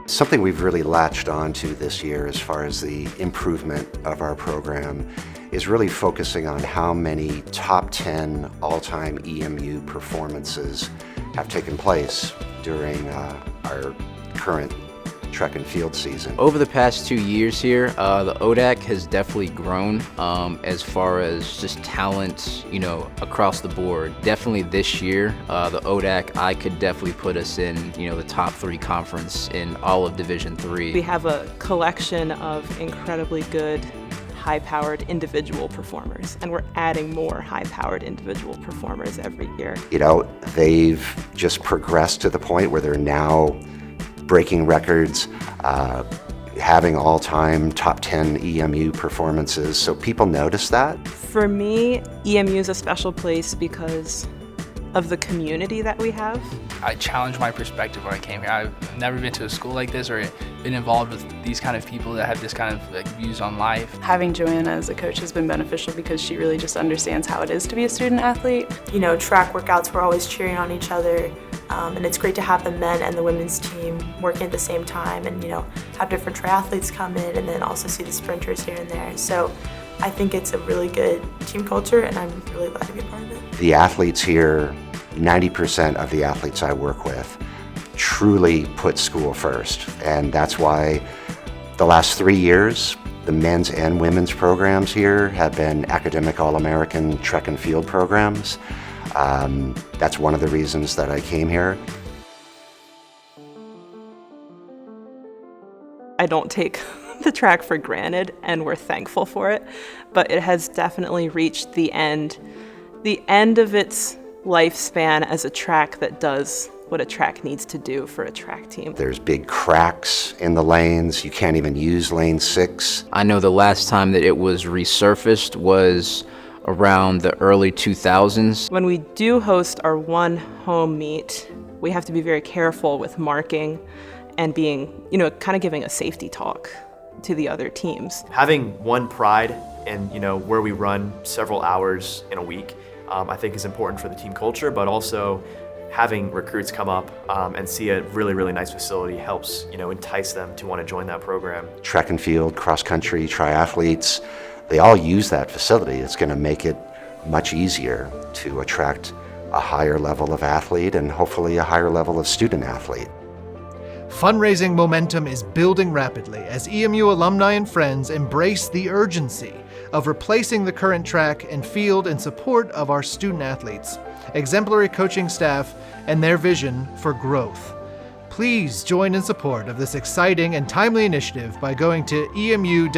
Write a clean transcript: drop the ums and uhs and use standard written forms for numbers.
Something we've really latched onto this year as far as the improvement of our program is really focusing on how many top 10 all-time EMU performances have taken place during our current track and field season. Over the past 2 years here, the ODAC has definitely grown as far as just talent, across the board. Definitely this year, the ODAC, I could definitely put us in, the top 3 conference in all of Division III. We have a collection of incredibly good, high-powered individual performers, and we're adding more high-powered individual performers every year. They've just progressed to the point where they're now breaking records, having all-time top 10 EMU performances, so people notice that. For me, EMU is a special place because of the community that we have. I challenged my perspective when I came here. I've never been to a school like this or been involved with these kind of people that have this kind of views on life. Having Joanna as a coach has been beneficial because she really just understands how it is to be a student athlete. Track workouts, we're always cheering on each other. And it's great to have the men and the women's team working at the same time and, have different triathletes come in and then also see the sprinters here and there. So I think it's a really good team culture and I'm really glad to be a part of it. The athletes here, 90% of the athletes I work with truly put school first. And that's why the last 3 years, the men's and women's programs here have been academic All-American track and field programs. That's one of the reasons that I came here. I don't take the track for granted, and we're thankful for it, but it has definitely reached the end of its lifespan as a track that does what a track needs to do for a track team. There's big cracks in the lanes. You can't even use lane 6. I know the last time that it was resurfaced was around the early 2000s. When we do host our one home meet, we have to be very careful with marking and being, kind of giving a safety talk to the other teams. Having one pride in, where we run several hours in a week, I think is important for the team culture, but also having recruits come up and see a really, really nice facility helps, entice them to want to join that program. Track and field, cross country, triathletes, they all use that facility. It's going to make it much easier to attract a higher level of athlete and hopefully a higher level of student athlete. Fundraising momentum is building rapidly as EMU alumni and friends embrace the urgency of replacing the current track and field in support of our student athletes, exemplary coaching staff, and their vision for growth. Please join in support of this exciting and timely initiative by going to emu.edu/track.